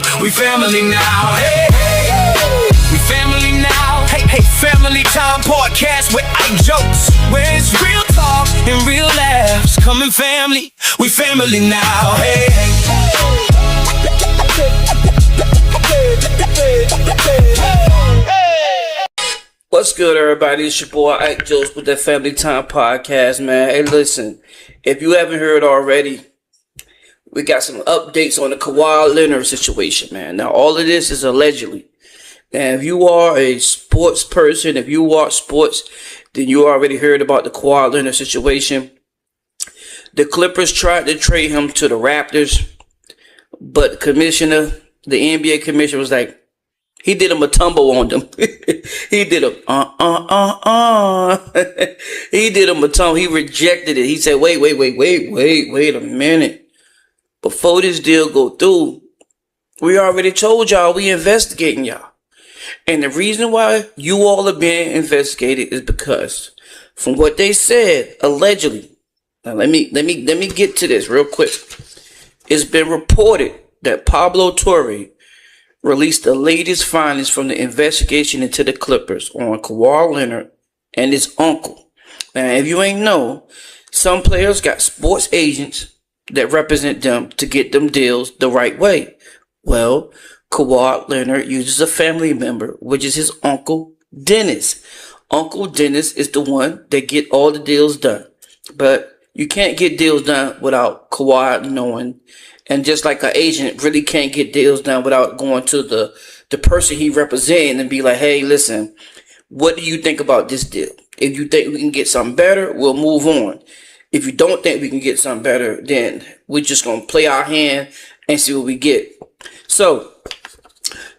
right, we family now. Hey, hey, we family now. Hey, hey, family time podcast with Ike jokes, where it's real talk and real laughs. Coming family, we family now. Hey, what's good, everybody? It's your boy Ike Jokes with the Family Time Podcast, man. Hey, listen, if you haven't heard already, we got some updates on the Kawhi Leonard situation, man. Now, all of this is allegedly. And if you are a sports person, if you watch sports, then you already heard about the Kawhi Leonard situation. The Clippers tried to trade him to the Raptors, but the commissioner, the NBA commissioner, was like, he did him a tumble on them. He did him, He did him a tumble. He rejected it. He said, wait a minute. Before this deal go through, we already told y'all we investigating y'all. And the reason why you all are being investigated is because from what they said, allegedly, now let me get to this real quick. It's been reported that Pablo Torre released the latest findings from the investigation into the Clippers on Kawhi Leonard and his uncle. Now, if you ain't know, some players got sports agents that represent them to get them deals the right way. Well, Kawhi Leonard uses a family member, which is his Uncle Dennis. Uncle Dennis is the one that get all the deals done. But you can't get deals done without Kawhi knowing. And just like an agent really can't get deals done without going to the person he represents and be like, hey, listen, what do you think about this deal? If you think we can get something better, we'll move on. If you don't think we can get something better, then we're just going to play our hand and see what we get. So,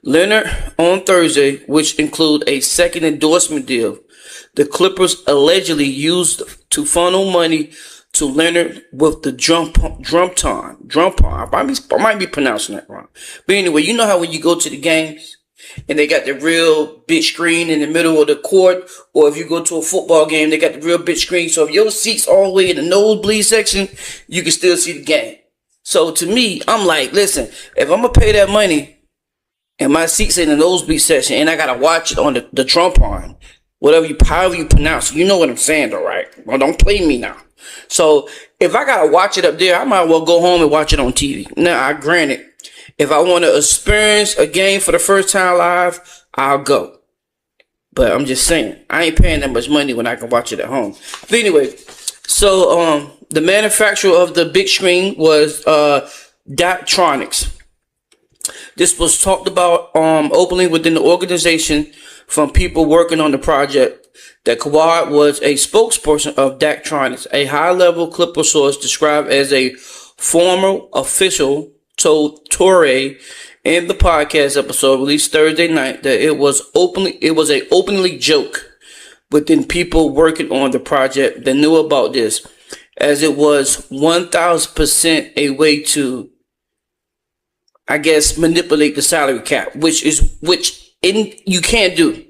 Leonard on Thursday, which include a second endorsement deal, the Clippers allegedly used to funnel money to Leonard with the drum pawn. I might be pronouncing that wrong. But anyway, you know how when you go to the games and they got the real big screen in the middle of the court, or if you go to a football game, they got the real big screen. So if your seat's all the way in the nosebleed section, you can still see the game. So to me, I'm like, listen, if I'm going to pay that money and my seat's in the nosebleed section and I got to watch it on the drum pawn, however you pronounce it, you know what I'm saying though, right? Well, don't play me now. So if I gotta watch it up there, I might well go home and watch it on TV. Now, granted, if I want to experience a game for the first time live, I'll go. But I'm just saying, I ain't paying that much money when I can watch it at home. But anyway, so the manufacturer of the big screen was Daktronics. This was talked about openly within the organization from people working on the project. That Kawhi was a spokesperson of Daktronics, a high-level Clipper source described as a former official told Torre in the podcast episode released Thursday night that it was a openly joke within people working on the project that knew about this, as it was 1,000% a way to, I guess, manipulate the salary cap, which you can't do.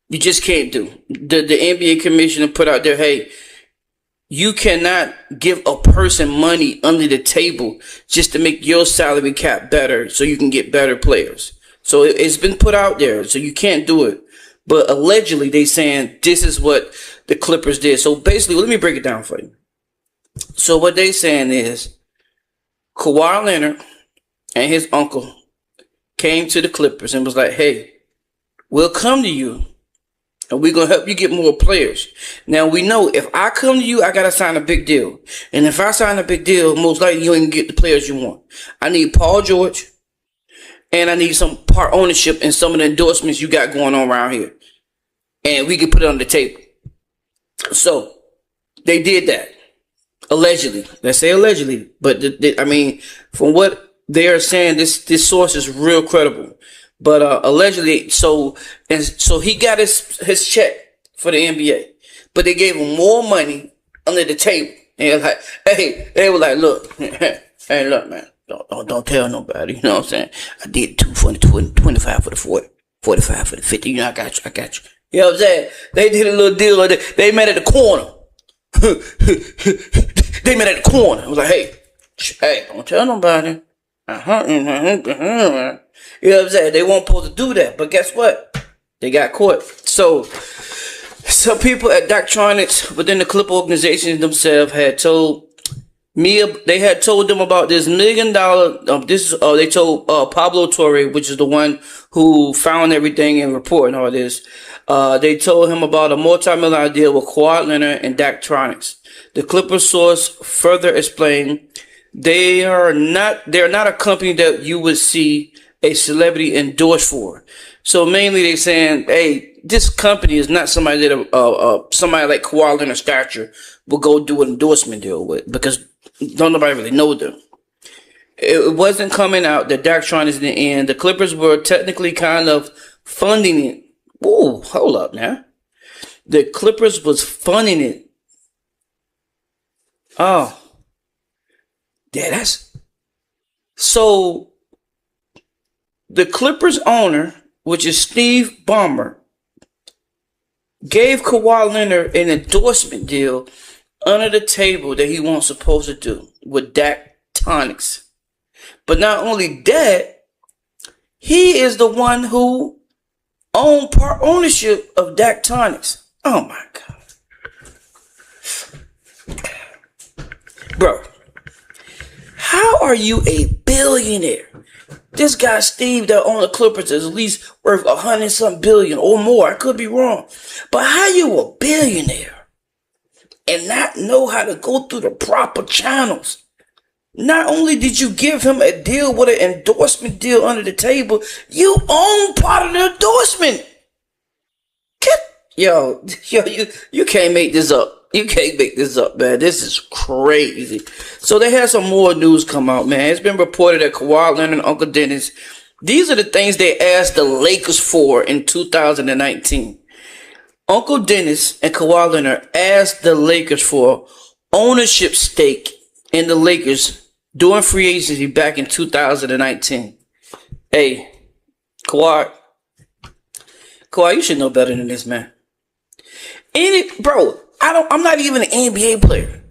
You just can't do. The NBA commissioner put out there, hey, you cannot give a person money under the table just to make your salary cap better so you can get better players. So it's been put out there, so you can't do it. But allegedly, they saying this is what the Clippers did. So basically, let me break it down for you. So what they saying is Kawhi Leonard and his uncle came to the Clippers and was like, hey, we'll come to you. And we're going to help you get more players. Now, we know if I come to you, I got to sign a big deal. And if I sign a big deal, most likely you ain't get the players you want. I need Paul George. And I need some part ownership in some of the endorsements you got going on around here. And we can put it on the table. So, they did that. Allegedly. Let's say allegedly. But, from what they are saying, this source is real credible. But allegedly, so he got his check for the NBA, but they gave him more money under the table. And like, hey, they were like, look, hey, look, man, don't tell nobody. You know what I'm saying? I did 2 for the 20, 25 for the 40, 45 for the 50. You know, I got you. You know what I'm saying? They did a little deal like that. They met at the corner. They met at the corner. I was like, hey, don't tell nobody. You know what I'm saying? They weren't supposed to do that, but guess what? They got caught. So some people at Doctronics within the Clipper organization themselves had told me, they had told them about this $1 million. They told Pablo Torre, which is the one who found everything and reporting all this. They told him about a multi-million deal with Kawhi Leonard and Doctronics. The Clipper source further explained they're not a company that you would see a celebrity endorse for. So mainly they saying, hey, this company is not somebody that somebody like Kawhi Leonard stature will go do an endorsement deal with, because don't nobody really know them. It wasn't coming out that Doctronics in the end. The Clippers were technically kind of funding it. Whoa, hold up now. The Clippers was funding it. Oh. Yeah, that's... So, the Clippers owner, which is Steve Ballmer, gave Kawhi Leonard an endorsement deal under the table that he wasn't supposed to do with Doctronics. But not only that, he is the one who owned part ownership of Doctronics. Oh my God. Bro, how are you a billionaire? This guy Steve that owned the Clippers is at least worth 100-something billion or more. I could be wrong. But how you a billionaire and not know how to go through the proper channels? Not only did you give him a deal with an endorsement deal under the table, you own part of the endorsement. Yo, you can't make this up. You can't make this up, man. This is crazy. So they had some more news come out, man. It's been reported that Kawhi Leonard and Uncle Dennis, these are the things they asked the Lakers for in 2019. Uncle Dennis and Kawhi Leonard asked the Lakers for ownership stake in the Lakers during free agency back in 2019. Hey, Kawhi, you should know better than this, man. Bro, I'm not even an NBA player,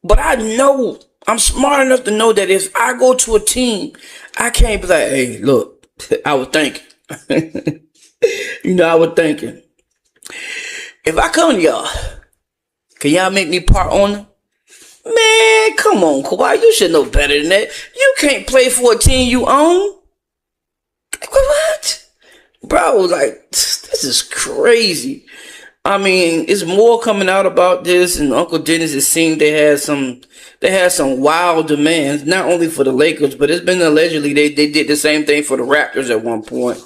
but I know I'm smart enough to know that if I go to a team, I can't be like, hey, look, I was thinking. I was thinking. If I come to y'all, can y'all make me part owner? Man, come on, Kawhi, you should know better than that. You can't play for a team you own. What? Bro, like, this is crazy. I mean, it's more coming out about this, and Uncle Dennis, it seemed they had some wild demands, not only for the Lakers, but it's been allegedly they did the same thing for the Raptors at one point.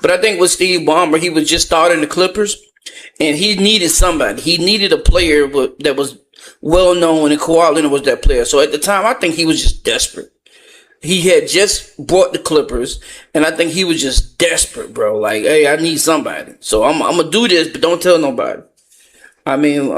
But I think with Steve Ballmer, he was just starting the Clippers, and he needed somebody. He needed a player that was well known, and Kawhi Leonard was that player. So at the time, I think he was just desperate. He had just bought the Clippers, and I think he was just desperate, bro. Like, hey, I need somebody. So I'm going to do this, but don't tell nobody. I mean,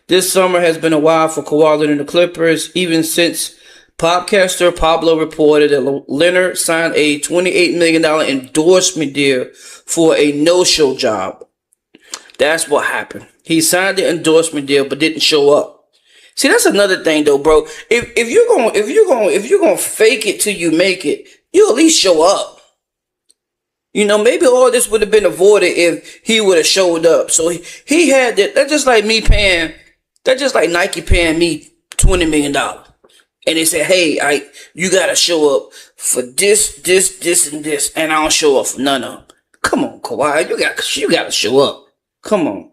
this summer has been a while for Kawhi Leonard and the Clippers, even since podcaster Pablo reported that Leonard signed a $28 million endorsement deal for a no-show job. That's what happened. He signed the endorsement deal, but didn't show up. See, that's another thing though, bro. If you're gonna fake it till you make it, you at least show up. Maybe all this would have been avoided if he would have showed up. So he had that. That's just like Nike paying me $20 million, and they said, hey, you gotta show up for this, and this, and I don't show up for none of them. Come on, Kawhi, you gotta show up. Come on.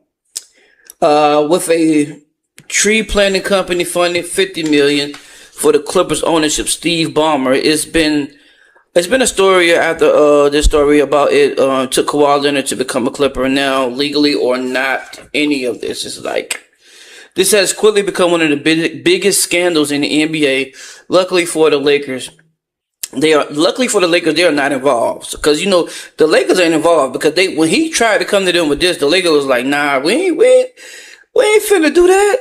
With a tree planting company funded $50 million for the Clippers ownership, Steve Ballmer. It's been a story after this story about it took Kawhi Leonard to become a Clipper, and now legally or not, any of this is like, this has quickly become one of the biggest scandals in the NBA. Luckily for the Lakers, they are not involved, because the Lakers ain't involved, because when he tried to come to them with this, the Lakers was like, nah, we ain't finna do that.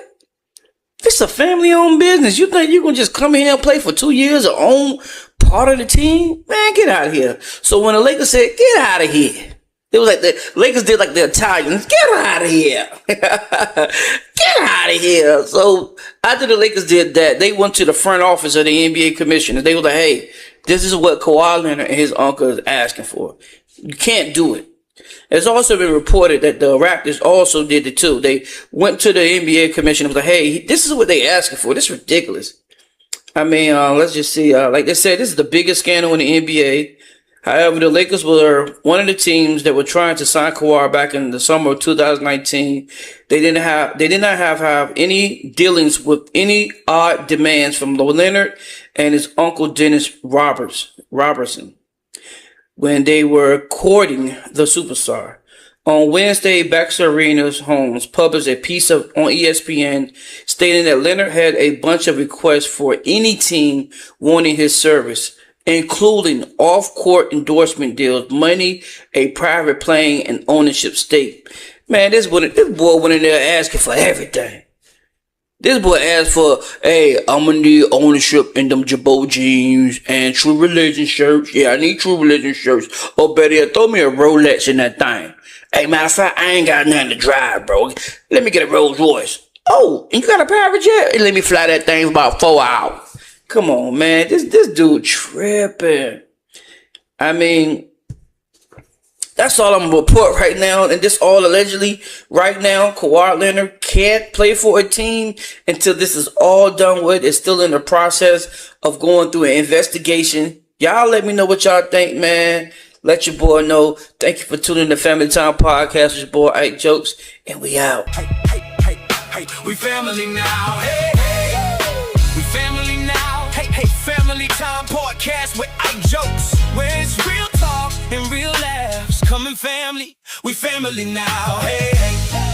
It's a family-owned business. You think you're going to just come here and play for 2 years and own part of the team? Man, get out of here. So when the Lakers said, get out of here, It was like the Lakers did like the Italians. Get out of here. Get out of here. So after the Lakers did that, they went to the front office of the NBA commission and they were like, hey, this is what Kawhi Leonard and his uncle is asking for. You can't do it. It's also been reported that the Raptors also did it too. They went to the NBA commission and was like, hey, this is what they asking for. This is ridiculous. I mean, let's just see. Like they said, this is the biggest scandal in the NBA. However, the Lakers were one of the teams that were trying to sign Kawhi back in the summer of 2019. They did not have any dealings with any odd demands from Leonard and his uncle Dennis Robertson when they were courting the superstar. On Wednesday, Baxter Arenas Homes published a piece on ESPN stating that Leonard had a bunch of requests for any team wanting his service, including off-court endorsement deals, money, a private plane, and ownership stake. Man, this boy went in there asking for everything. This boy asked for, hey, I'm gonna need ownership in them Jabot jeans and True Religion shirts. Yeah, I need True Religion shirts. Oh, better yet, throw me a Rolex in that thing. Hey, matter of fact, I ain't got nothing to drive, bro. Let me get a Rolls Royce. Oh, and you got a private jet? Let me fly that thing for about 4 hours. Come on, man. This dude tripping. I mean, that's all I'm gonna report right now, and this all allegedly right now. Kawhi Leonard can't play for a team until this is all done with. It's still in the process of going through an investigation. Y'all let me know what y'all think, man. Let your boy know. Thank you for tuning in to Family Time Podcast with your boy Ike Jokes, and we out. Hey, we family now. Hey, hey, we family now. Hey, Family Time Podcast with Ike Jokes, where it's real talk and real laughs. Coming family, we family now. Hey.